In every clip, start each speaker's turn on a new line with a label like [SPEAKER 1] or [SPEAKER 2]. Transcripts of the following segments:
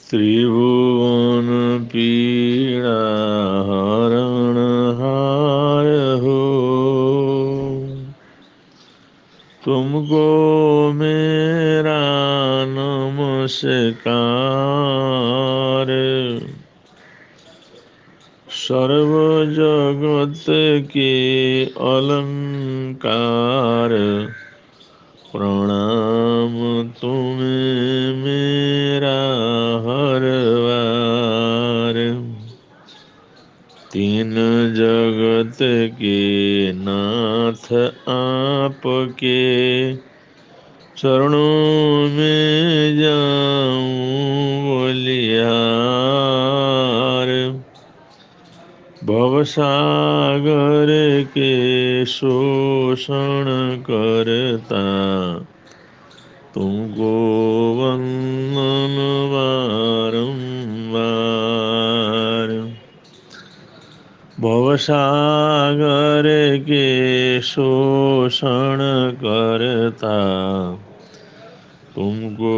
[SPEAKER 1] त्रिभुवन पीड़ा हरण हार हो, तुमको मेरा नमस्कार। सर्व जगत के अलंकार, प्रणाम तुम्हें मेरा हर बार। तीन जगत के नाथ आपके, चरणों में जाऊं बलिहार। भवसागर के शोषण करता, तुमको वंदन बारंबार। भवसागर के शोषण करता, तुमको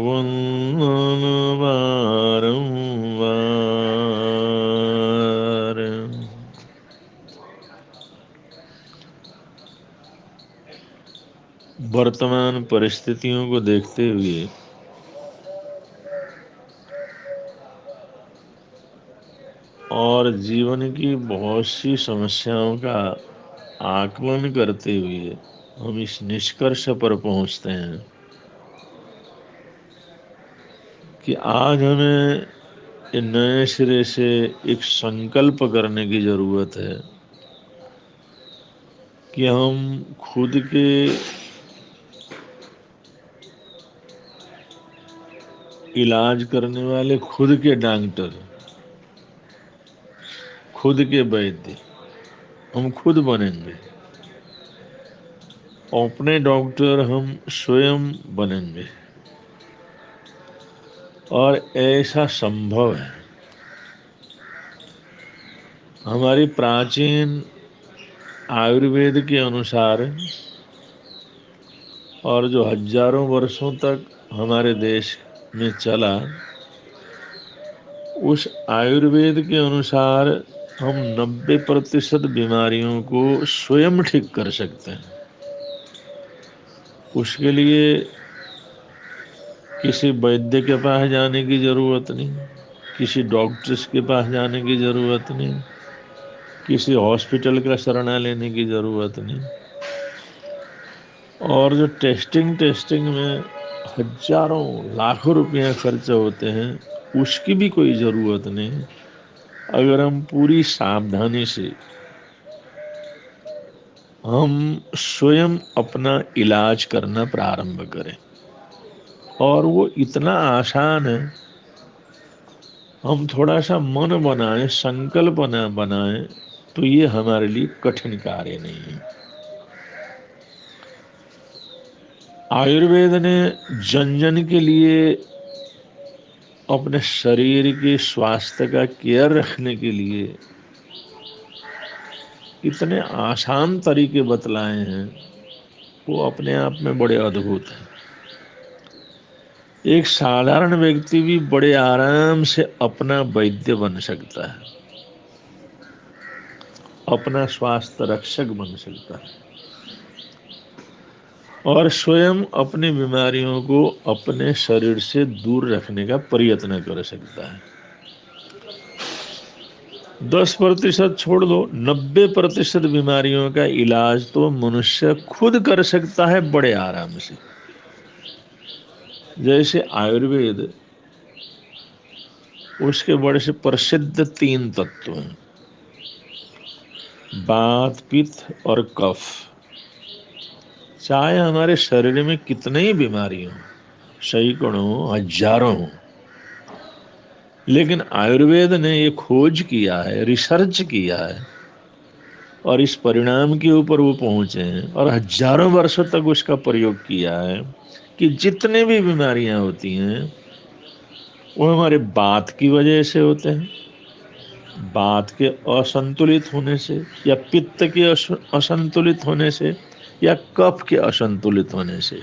[SPEAKER 1] वंदन बारंबार। वर्तमान परिस्थितियों को देखते हुए और जीवन की बहुत सी समस्याओं का आकलन करते हुए हम इस निष्कर्ष पर पहुंचते हैं कि आज हमें नए सिरे से एक संकल्प करने की जरूरत है कि हम खुद के इलाज करने वाले, खुद के डॉक्टर, खुद के वैद्य हम खुद बनेंगे। अपने डॉक्टर हम स्वयं बनेंगे और ऐसा संभव है। हमारी प्राचीन आयुर्वेद के अनुसार और जो हजारों वर्षों तक हमारे देश में चला, उस आयुर्वेद के अनुसार हम 90% बीमारियों को स्वयं ठीक कर सकते हैं। उसके लिए किसी वैद्य के पास जाने की ज़रूरत नहीं, किसी डॉक्टर्स के पास जाने की ज़रूरत नहीं, किसी हॉस्पिटल का शरण लेने की ज़रूरत नहीं। और जो टेस्टिंग में हजारों लाखों रुपया खर्च होते हैं, उसकी भी कोई ज़रूरत नहीं। अगर हम पूरी सावधानी से हम स्वयं अपना इलाज करना प्रारंभ करें, और वो इतना आसान है। हम थोड़ा सा मन बनाएं, संकल्प बनाएं, तो ये हमारे लिए कठिन कार्य नहीं है। आयुर्वेद ने जन जन के लिए अपने शरीर के स्वास्थ्य का केयर रखने के लिए इतने आसान तरीके बतलाए हैं, वो अपने आप में बड़े अद्भुत हैं। एक साधारण व्यक्ति भी बड़े आराम से अपना वैद्य बन सकता है, अपना स्वास्थ्य रक्षक बन सकता है और स्वयं अपनी बीमारियों को अपने शरीर से दूर रखने का प्रयत्न कर सकता है। 10% छोड़ दो, 90% बीमारियों का इलाज तो मनुष्य खुद कर सकता है बड़े आराम से। जैसे आयुर्वेद, उसके बड़े से प्रसिद्ध 3 तत्व हैं, वात, पित्त और कफ। चाहे हमारे शरीर में कितने ही बीमारी हो, सैकड़ों हजारों हो, लेकिन आयुर्वेद ने ये खोज किया है, रिसर्च किया है और इस परिणाम के ऊपर वो पहुंचे हैं और हजारों वर्षों तक उसका प्रयोग किया है कि जितने भी बीमारियां होती हैं वो हमारे वात की वजह से होते हैं, वात के असंतुलित होने से, या पित्त के असंतुलित होने से, या कफ के असंतुलित होने से।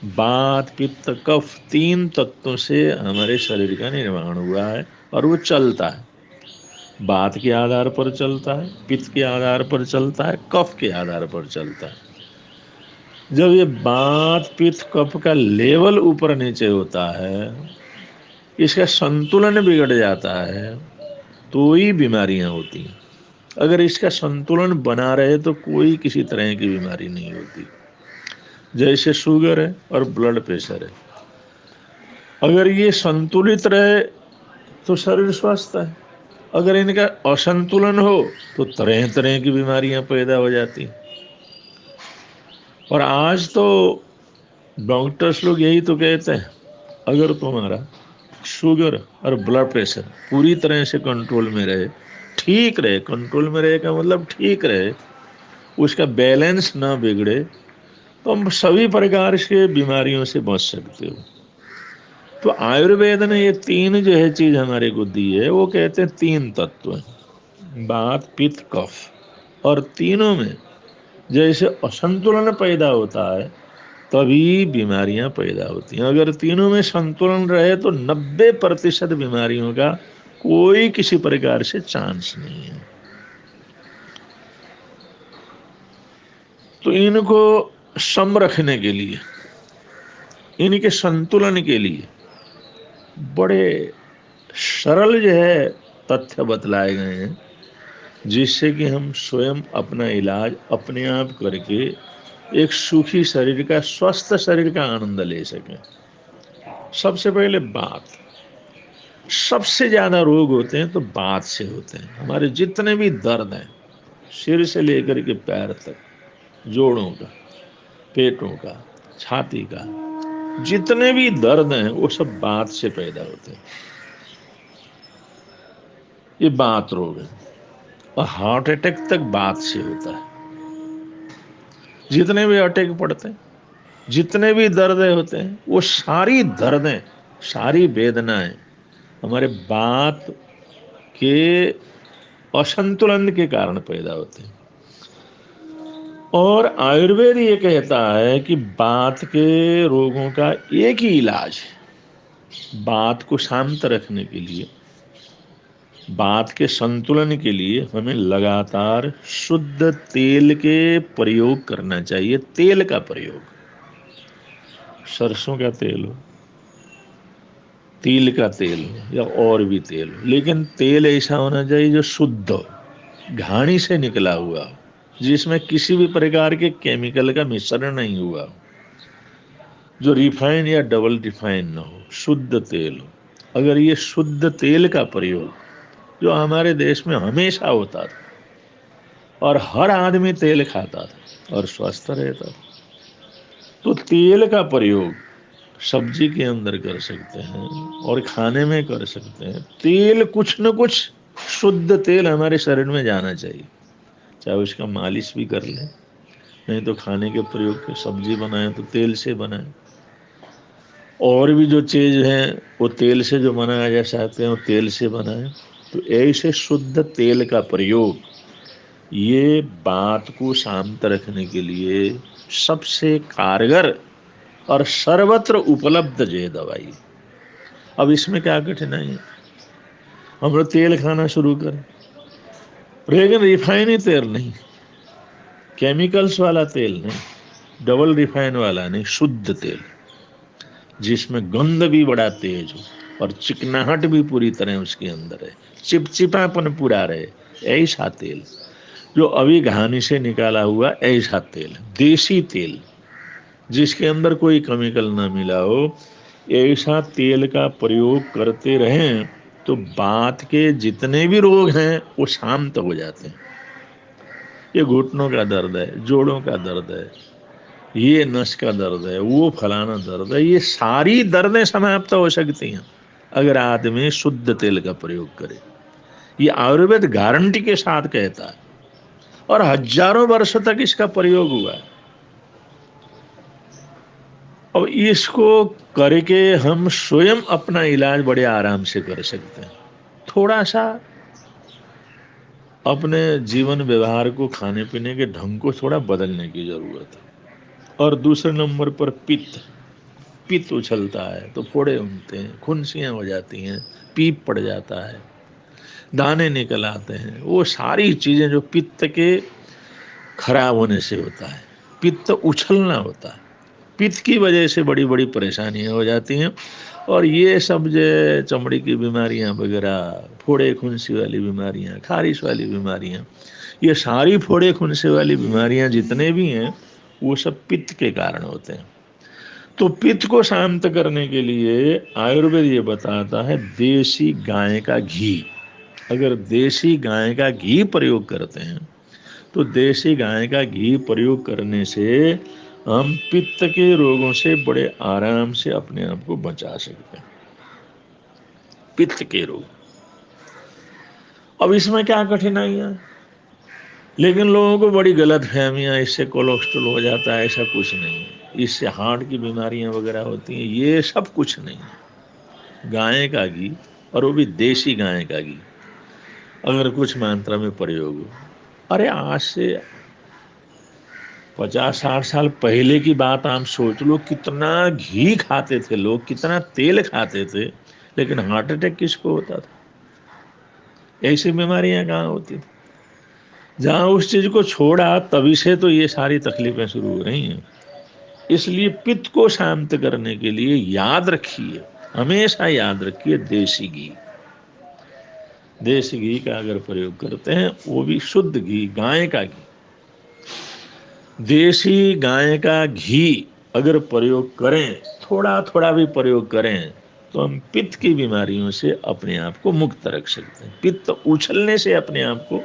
[SPEAKER 1] वात पित्त कफ 3 तत्वों से हमारे शरीर का निर्माण हुआ है और वो चलता है। वात के आधार पर चलता है, पित्त के आधार पर चलता है, कफ के आधार पर चलता है। जब ये वात पित्त कफ का लेवल ऊपर नीचे होता है, इसका संतुलन बिगड़ जाता है, तो ही बीमारियां होती हैं। अगर इसका संतुलन बना रहे तो कोई किसी तरह की बीमारी नहीं होती। जैसे शुगर है और ब्लड प्रेशर है, अगर ये संतुलित रहे तो शरीर स्वस्थ है। अगर इनका असंतुलन हो तो तरह तरह की बीमारियां पैदा हो जाती। और आज तो डॉक्टर्स लोग यही तो कहते हैं, अगर तुम्हारा शुगर और ब्लड प्रेशर पूरी तरह से कंट्रोल में रहे, ठीक रहे, कंट्रोल में रहे का मतलब ठीक रहे, उसका बैलेंस ना बिगड़े, तो हम सभी प्रकार से बीमारियों से बच सकते हो। तो आयुर्वेद ने ये 3 जो है चीज हमारे को दी है, वो कहते हैं 3 तत्व हैं, वात पित्त कफ। और तीनों में जैसे असंतुलन पैदा होता है तभी बीमारियां पैदा होती हैं। अगर तीनों में संतुलन रहे तो 90% बीमारियों का कोई किसी प्रकार से चांस नहीं है। तो इनको सम रखने के लिए, इनके संतुलन के लिए बड़े सरल जो है तथ्य बतलाए गए हैं, जिससे कि हम स्वयं अपना इलाज अपने आप करके एक सुखी शरीर का, स्वस्थ शरीर का आनंद ले सकें। सबसे पहले बात, सबसे ज्यादा रोग होते हैं तो बात से होते हैं। हमारे जितने भी दर्द हैं, सिर से लेकर के पैर तक, जोड़ों का, पेटों का, छाती का, जितने भी दर्द हैं वो सब बात से पैदा होते हैं। ये बात रोग है। और हार्ट अटैक तक बात से होता है। जितने भी अटैक पड़ते हैं, जितने भी दर्द होते हैं, वो सारी दर्दें, सारी वेदनाएं हमारे बात के असंतुलन के कारण पैदा होते हैं। और आयुर्वेद ये कहता है कि बात के रोगों का एक ही इलाज है। बात को शांत रखने के लिए, बात के संतुलन के लिए हमें लगातार शुद्ध तेल के प्रयोग करना चाहिए। तेल का प्रयोग, सरसों का तेल हो, तिल का तेल हो या और भी तेल हो, लेकिन तेल ऐसा होना चाहिए जो शुद्ध हो, घानी से निकला हुआ हो, जिसमें किसी भी प्रकार के केमिकल का मिश्रण नहीं हुआ हो, जो रिफाइन या डबल रिफाइन ना हो, शुद्ध तेल हो। अगर ये शुद्ध तेल का प्रयोग, जो हमारे देश में हमेशा होता था और हर आदमी तेल खाता था और स्वस्थ रहता था, तो तेल का प्रयोग सब्जी के अंदर कर सकते हैं और खाने में कर सकते हैं। तेल कुछ न कुछ शुद्ध तेल हमारे शरीर में जाना चाहिए, चाहे उसका मालिश भी कर लें, नहीं तो खाने के प्रयोग के सब्जी बनाएं तो तेल से बनाएं। और भी जो चीज़ है वो तेल से जो बनाया जा सकते हैं वो तेल से बनाएं। तो ऐसे शुद्ध तेल का प्रयोग, ये बात को शांत रखने के लिए सबसे कारगर और सर्वत्र उपलब्ध जो दवाई। अब इसमें क्या कठिनाई है, हम लोग तेल खाना शुरू करें, लेकिन रिफाइनी तेल नहीं, केमिकल्स वाला तेल नहीं, डबल रिफाइन वाला नहीं, शुद्ध तेल जिसमें गंध भी बड़ा तेज हो और चिकनाहट भी पूरी तरह उसके अंदर है, चिपचिपापन पूरा रहे, ऐसा तेल, जो अभी घानी से निकाला हुआ ऐसा तेल, देसी तेल जिसके अंदर कोई केमिकल ना मिला हो, ऐसा तेल का प्रयोग करते रहें तो बात के जितने भी रोग हैं वो शांत हो जाते हैं। ये घुटनों का दर्द है, जोड़ों का दर्द है, ये नस का दर्द है, वो फलाना दर्द है, ये सारी दर्दें समाप्त हो सकती हैं अगर आदमी शुद्ध तेल का प्रयोग करे। ये आयुर्वेद गारंटी के साथ कहता है और हजारों वर्षों तक इसका प्रयोग हुआ है। अब इसको करके हम स्वयं अपना इलाज बड़े आराम से कर सकते हैं। थोड़ा सा अपने जीवन व्यवहार को, खाने पीने के ढंग को थोड़ा बदलने की जरूरत है। और दूसरे नंबर पर पित्त, पित्त उछलता है तो फोड़े उठते हैं, खुनसियाँ हो जाती हैं, पीप पड़ जाता है, दाने निकल आते हैं। वो सारी चीज़ें जो पित्त के खराब होने से होता है, पित्त उछलना होता है, पित्त की वजह से बड़ी बड़ी परेशानियां हो जाती हैं। और ये सब जो चमड़ी की बीमारियां वगैरह, फोड़े खुनसी वाली बीमारियां, खारिश वाली बीमारियां, ये सारी फोड़े खुनसे वाली बीमारियां जितने भी हैं वो सब पित्त के कारण होते हैं। तो पित्त को शांत करने के लिए आयुर्वेद ये बताता है देसी गाय का घी। अगर देसी गाय का घी प्रयोग करते हैं तो देसी गाय का घी प्रयोग करने से हम पित्त के रोगों से बड़े आराम से अपने आप को बचा सकते हैं। पित्त के रोग, अब इसमें क्या कठिनाइयां, लेकिन लोगों को बड़ी गलत फहमियां, इससे कोलेस्ट्रॉल हो जाता है, ऐसा कुछ नहीं है, इससे हार्ट की बीमारियां वगैरह होती हैं, ये सब कुछ नहीं है। गाय का घी, और वो भी देसी गाय का घी, अगर कुछ मात्रा में प्रयोग हो, अरे आज से 50-60 साल पहले की बात आप सोच लो, कितना घी खाते थे लोग, कितना तेल खाते थे, लेकिन हार्ट अटैक किसको होता था, ऐसी बीमारियां कहाँ होती थी। जहां उस चीज को छोड़ा तभी से तो ये सारी तकलीफें शुरू हो रही हैं। इसलिए पित्त को शांत करने के लिए याद रखिए, हमेशा याद रखिए, देसी घी, देसी घी का अगर प्रयोग करते हैं, वो भी शुद्ध घी, गाय का घी, देसी गाय का घी अगर प्रयोग करें, थोड़ा थोड़ा भी प्रयोग करें, तो हम पित्त की बीमारियों से अपने आप को मुक्त रख सकते हैं, पित्त उछलने से अपने आप को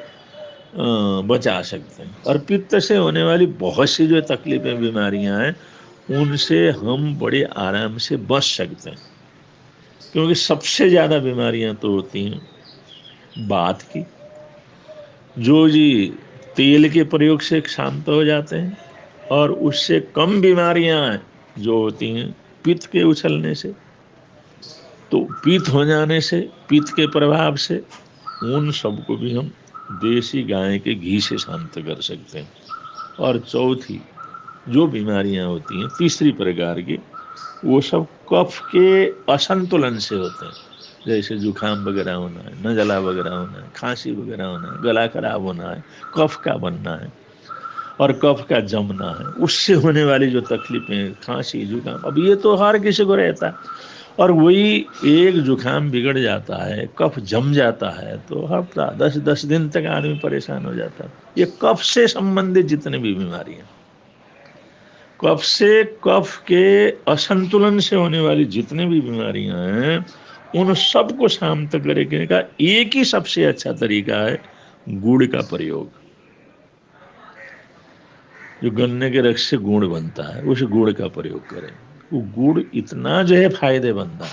[SPEAKER 1] बचा सकते हैं। और पित्त से होने वाली बहुत सी जो तकलीफें, बीमारियां हैं, उनसे हम बड़े आराम से बच सकते हैं। क्योंकि सबसे ज़्यादा बीमारियां तो होती हैं बात की, जो जी तेल के प्रयोग से शांत हो जाते हैं, और उससे कम बीमारियां जो होती हैं पित्त के उछलने से, तो पित्त हो जाने से, पित्त के प्रभाव से, उन सबको भी हम देसी गाय के घी से शांत कर सकते हैं। और चौथी जो बीमारियां होती हैं, तीसरी प्रकार की, वो सब कफ के असंतुलन से होते हैं। जैसे जुकाम वगैरह होना है, नज़ला वगैरह होना है, खांसी वगैरह होना है, गला खराब होना है, कफ का बनना है और कफ का जमना है, उससे होने वाली जो तकलीफें, खांसी जुकाम, अब ये तो हर किसी को रहता है। और वही एक जुकाम बिगड़ जाता है, कफ जम जाता है, तो हफ्ता 10-10 दिन तक आदमी परेशान हो जाता है। ये कफ से संबंधित जितनी भी बीमारियां, कफ से, कफ के असंतुलन से होने वाली जितनी भी बीमारियां हैं, उन सबको शांत करने का एक ही सबसे अच्छा तरीका है गुड़ का प्रयोग। जो गन्ने के रस से गुड़ बनता है, उस गुड़ का प्रयोग करें। वो गुड़ इतना जो है फायदेमंद है,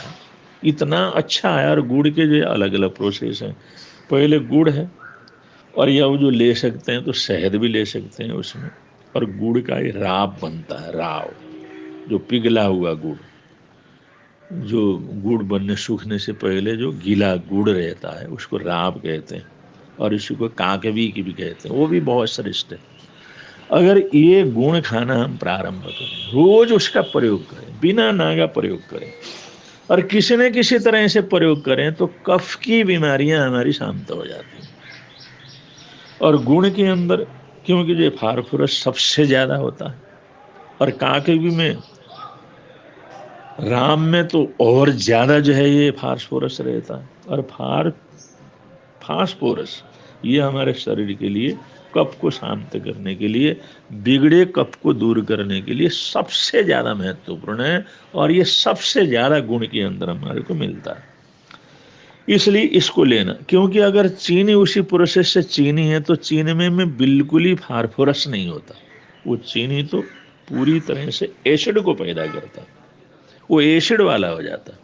[SPEAKER 1] इतना अच्छा है। और गुड़ के जो अलग अलग प्रोसेस हैं, पहले गुड़ है, और या वो जो ले सकते हैं तो शहद भी ले सकते हैं उसमें, और गुड़ का ये राब बनता है, राव, जो पिघला हुआ गुड़, जो गुड़ बनने सूखने से पहले जो गीला गुड़ रहता है, उसको राब कहते हैं, और इसी को काकवी की भी कहते हैं, वो भी बहुत श्रेष्ठ है। अगर ये गुण खाना हम प्रारंभ करें, रोज उसका प्रयोग करें, बिना नागा प्रयोग करें, और किसी न किसी तरह से प्रयोग करें, तो कफ की बीमारियां हमारी शांत हो जाती हैं। और गुण के अंदर, क्योंकि जो फास्फोरस सबसे ज्यादा होता है, और काकवी में, राम में तो और ज्यादा जो है ये फास्फोरस रहता है। और फास्फोरस ये हमारे शरीर के लिए, कफ को शांत करने के लिए, बिगड़े कफ को दूर करने के लिए सबसे ज्यादा महत्वपूर्ण है। और ये सबसे ज्यादा गुण के अंदर हमारे को मिलता है, इसलिए इसको लेना। क्योंकि अगर चीनी उसी प्रोसेस से चीनी है, तो चीनी में बिल्कुल ही फास्फोरस नहीं होता। वो चीनी तो पूरी तरह से एसिड को पैदा करता है, वो एसिड वाला हो जाता है।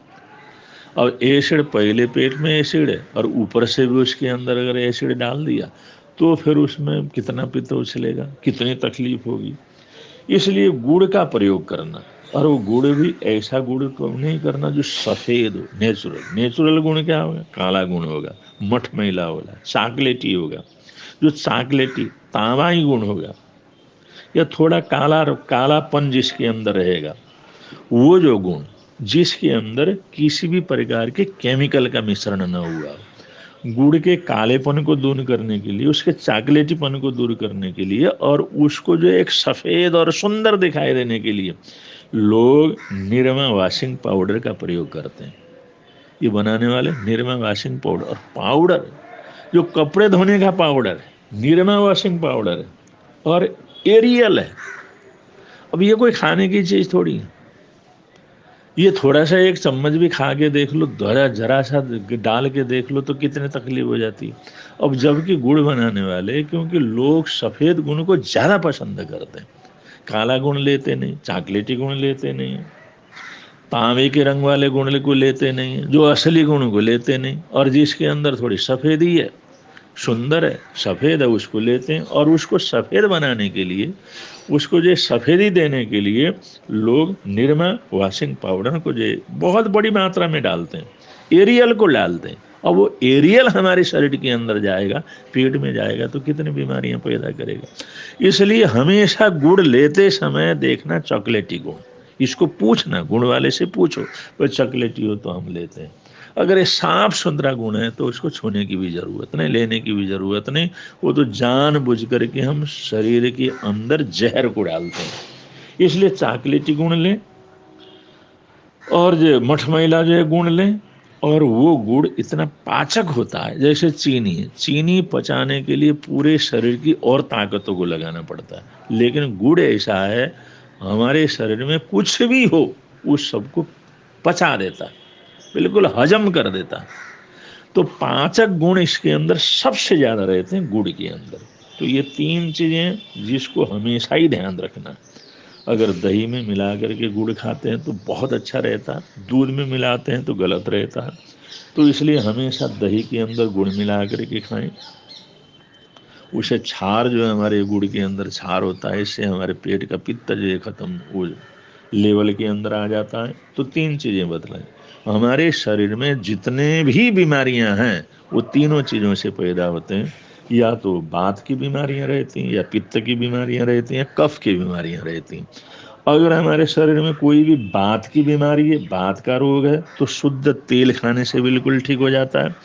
[SPEAKER 1] और एसिड, पहले पेट में एसिड है, और ऊपर से भी उसके अंदर अगर एसिड डाल दिया, तो फिर उसमें कितना पित्त उछलेगा, कितनी तकलीफ होगी। इसलिए गुड़ का प्रयोग करना, और वो गुड़ भी ऐसा गुड़ को नहीं करना जो सफ़ेद हो, नेचुरल। नेचुरल गुण क्या होगा, काला गुण होगा, मठमैला होगा, चॉकलेटी होगा। जो चॉकलेटी तांबाई गुण होगा, या थोड़ा काला, कालापन जिसके अंदर रहेगा, वो जो गुण जिसके अंदर किसी भी प्रकार के केमिकल का मिश्रण न हुआ, गुड़ के कालेपन को दूर करने के लिए, उसके चॉकलेटीपन को दूर करने के लिए, और उसको जो एक सफ़ेद और सुंदर दिखाई देने के लिए लोग निरमा वॉशिंग पाउडर का प्रयोग करते हैं। ये बनाने वाले निरमा वॉशिंग पाउडर, और पाउडर जो कपड़े धोने का पाउडर है निरमा वॉशिंग पाउडर है, और एरियल है। अब ये कोई खाने की चीज़ थोड़ी है। ये थोड़ा सा एक चम्मच भी खा के देख लो, जरा जरा सा डाल के देख लो तो कितने तकलीफ हो जाती है। अब जबकि गुड़ बनाने वाले, क्योंकि लोग सफ़ेद गुण को ज़्यादा पसंद करते हैं, काला गुण लेते नहीं, चॉकलेटी गुण लेते नहीं, तांबे के रंग वाले गुण को लेते नहीं, जो असली गुण को लेते नहीं, और जिसके अंदर थोड़ी सफ़ेदी है, सुंदर है, सफ़ेद है, उसको लेते हैं। और उसको सफ़ेद बनाने के लिए, उसको जो सफ़ेदी देने के लिए लोग निरमा वॉशिंग पाउडर को जो बहुत बड़ी मात्रा में डालते हैं, एरियल को डालते हैं। और वो एरियल हमारे शरीर के अंदर जाएगा, पेट में जाएगा तो कितनी बीमारियां पैदा करेगा। इसलिए हमेशा गुड़ लेते समय देखना चॉकलेटी गुण, इसको पूछना, गुड़ वाले से पूछो, वो चॉकलेटी हो तो हम लेते हैं। अगर ये साफ सुथरा गुण है तो उसको छूने की भी ज़रूरत नहीं, लेने की भी ज़रूरत नहीं। वो तो जानबूझ करके हम शरीर के अंदर जहर को डालते हैं। इसलिए चॉकलेटी गुण लें, और जो मठमैला जो है गुण लें। और वो गुड़ इतना पाचक होता है, जैसे चीनी है, चीनी पचाने के लिए पूरे शरीर की और ताकतों को लगाना पड़ता है, लेकिन गुड़ ऐसा है हमारे शरीर में कुछ भी हो उस सबको पचा देता है, बिल्कुल हजम कर देता है। तो पाचक गुण इसके अंदर सबसे ज़्यादा रहते हैं गुड़ के अंदर। तो ये तीन चीज़ें जिसको हमेशा ही ध्यान रखना। अगर दही में मिला करके गुड़ खाते हैं तो बहुत अच्छा रहता है, दूध में मिलाते हैं तो गलत रहता है। तो इसलिए हमेशा दही के अंदर गुड़ मिला करके खाएं। उसे क्षार जो है हमारे गुड़ के अंदर क्षार होता है, इससे हमारे पेट का पित्त जो है खत्म हो लेवल के अंदर आ जाता है। तो तीन चीज़ें बदलें। हमारे शरीर में जितने भी बीमारियां हैं वो तीनों चीज़ों से पैदा होते हैं। या तो वात की बीमारियां रहती हैं, या पित्त की बीमारियां रहती हैं, कफ की बीमारियां रहती हैं। अगर हमारे शरीर में कोई भी वात की बीमारी है, वात का रोग है, तो शुद्ध तेल खाने से बिल्कुल ठीक हो जाता है।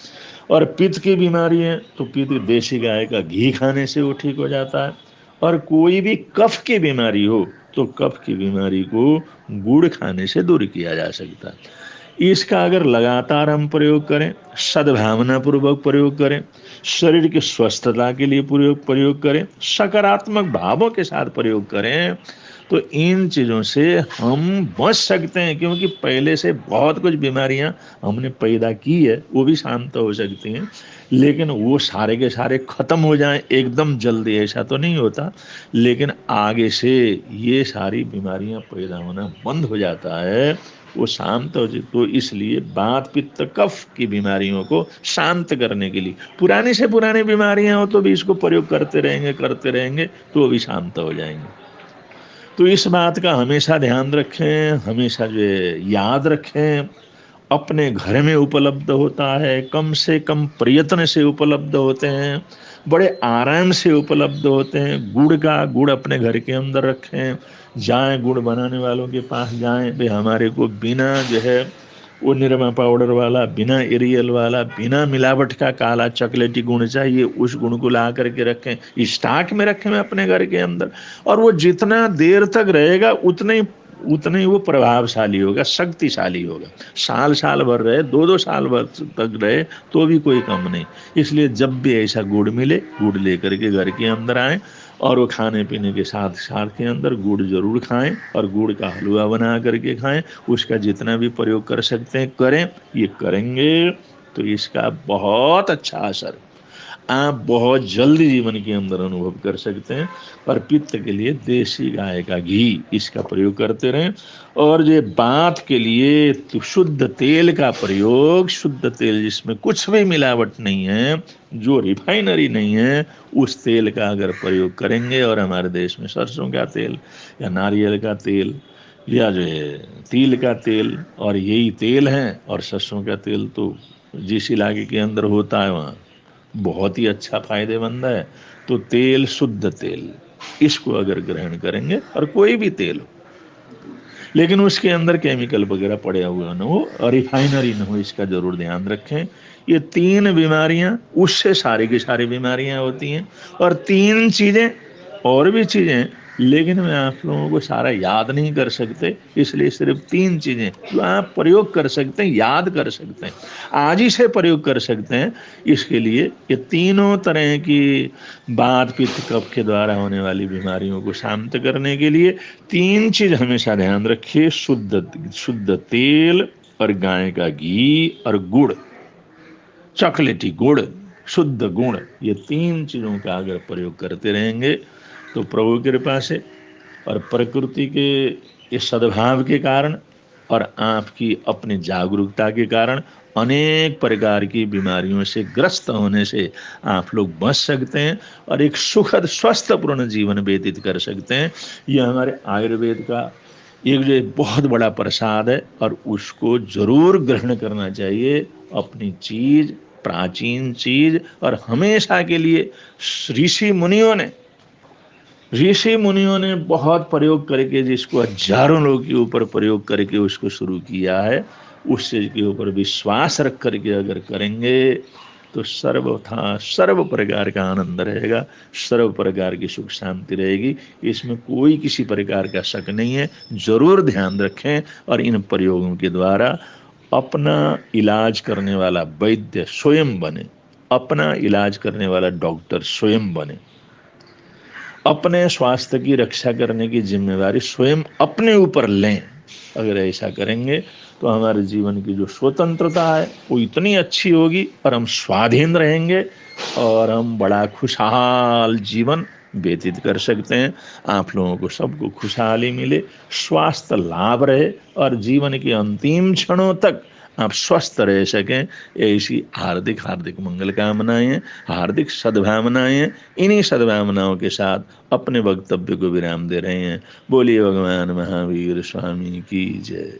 [SPEAKER 1] और पित्त की बीमारी है तो पित्त देसी गाय का घी खाने से वो ठीक हो जाता है। और कोई भी कफ की बीमारी हो तो कफ की बीमारी को गुड़ खाने से दूर किया जा सकता है। इसका अगर लगातार हम प्रयोग करें, सद्भावना पूर्वक प्रयोग करें, शरीर की स्वस्थता के लिए प्रयोग करें, सकारात्मक भावों के साथ प्रयोग करें, तो इन चीज़ों से हम बच सकते हैं। क्योंकि पहले से बहुत कुछ बीमारियां हमने पैदा की है, वो भी शांत हो सकती हैं, लेकिन वो सारे के सारे ख़त्म हो जाएं एकदम जल्दी, ऐसा तो नहीं होता। लेकिन आगे से ये सारी बीमारियां पैदा होना बंद हो जाता है, वो शांत हो जाए। तो इसलिए वात पित्त कफ की बीमारियों को शांत करने के लिए, पुरानी से पुरानी बीमारियां हो तो भी इसको प्रयोग करते रहेंगे तो वो भी शांत हो जाएंगे। तो इस बात का हमेशा ध्यान रखें, हमेशा जो है याद रखें। अपने घर में उपलब्ध होता है, कम से कम प्रयत्न से उपलब्ध होते हैं, बड़े आराम से उपलब्ध होते हैं। गुड़ अपने घर के अंदर रखें, जाएं गुड़ बनाने वालों के पास जाएं, भाई हमारे को बिना जो है वो निरमा पाउडर वाला, बिना एरियल वाला, बिना मिलावट का काला चॉकलेटी गुड़ चाहिए, उस गुड़ को ला करके रखें, स्टॉक में रखें अपने घर के अंदर। और वो जितना देर तक रहेगा उतने ही वो प्रभावशाली होगा, शक्तिशाली होगा। साल साल भर रहे, दो साल भर तक रहे तो भी कोई कम नहीं। इसलिए जब भी ऐसा गुड़ मिले, गुड़ लेकर के घर के अंदर आएं, और वो खाने पीने के साथ साथ के अंदर गुड़ जरूर खाएं, और गुड़ का हलवा बना करके खाएं। उसका जितना भी प्रयोग कर सकते हैं करें। ये करेंगे तो इसका बहुत अच्छा असर आप बहुत जल्दी जीवन के अंदर अनुभव कर सकते हैं। और पित्त के लिए देसी गाय का घी इसका प्रयोग करते रहें। और ये बात के लिए तो शुद्ध तेल का प्रयोग, शुद्ध तेल जिसमें कुछ भी मिलावट नहीं है, जो रिफाइनरी नहीं है, उस तेल का अगर प्रयोग करेंगे, और हमारे देश में सरसों का तेल या नारियल का तेल या जो है तिल का तेल, और यही तेल हैं। और सरसों का तेल तो जिस इलाके के अंदर होता है वहाँ बहुत ही अच्छा फायदेमंद है। तो तेल, शुद्ध तेल, इसको अगर ग्रहण करेंगे, और कोई भी तेल हो, लेकिन उसके अंदर केमिकल वगैरह पड़े हुए न हो और रिफाइनरी न हो, इसका जरूर ध्यान रखें। ये 3 बीमारियां, उससे सारी की सारी बीमारियां होती हैं। और 3 चीजें और भी चीजें, लेकिन मैं आप लोगों को सारा याद नहीं कर सकते, इसलिए सिर्फ 3 चीजें जो आप प्रयोग कर सकते हैं, याद कर सकते हैं, आज ही से प्रयोग कर सकते हैं। इसके लिए ये तीनों तरह की वात पित्त कफ के द्वारा होने वाली बीमारियों को शांत करने के लिए 3 चीज हमेशा ध्यान रखिए। शुद्ध शुद्ध तेल और गाय का घी और गुड़, चॉकलेटी गुड़, शुद्ध गुण, ये 3 चीजों का अगर प्रयोग करते रहेंगे तो प्रभु की कृपा से और प्रकृति के इस सद्भाव के कारण और आपकी अपनी जागरूकता के कारण अनेक प्रकार की बीमारियों से ग्रस्त होने से आप लोग बच सकते हैं और एक सुखद स्वस्थपूर्ण जीवन व्यतीत कर सकते हैं। यह हमारे आयुर्वेद का एक जो बहुत बड़ा प्रसाद है और उसको जरूर ग्रहण करना चाहिए। अपनी चीज, प्राचीन चीज, और हमेशा के लिए ऋषि मुनियों ने बहुत प्रयोग करके, जिसको हजारों लोग के ऊपर प्रयोग करके उसको शुरू किया है, उस चीज के ऊपर विश्वास रख करके अगर करेंगे तो सर्वथा सर्व प्रकार का आनंद रहेगा, सर्व प्रकार की सुख शांति रहेगी। इसमें कोई किसी प्रकार का शक नहीं है। जरूर ध्यान रखें और इन प्रयोगों के द्वारा अपना इलाज करने वाला वैद्य स्वयं बने, अपना इलाज करने वाला डॉक्टर स्वयं बने, अपने स्वास्थ्य की रक्षा करने की जिम्मेदारी स्वयं अपने ऊपर लें। अगर ऐसा करेंगे तो हमारे जीवन की जो स्वतंत्रता है वो इतनी अच्छी होगी और हम स्वाधीन रहेंगे और हम बड़ा खुशहाल जीवन व्यतीत कर सकते हैं। आप लोगों को सबको खुशहाली मिले, स्वास्थ्य लाभ रहे और जीवन के अंतिम क्षणों तक आप स्वस्थ रह सकें, ऐसी हार्दिक हार्दिक मंगल कामनाएं हैं, हार्दिक सद्भावनाएं हैं। इन्हीं सद्भावनाओं के साथ अपने वक्तव्य को विराम दे रहे हैं। बोलिए भगवान महावीर स्वामी की जय।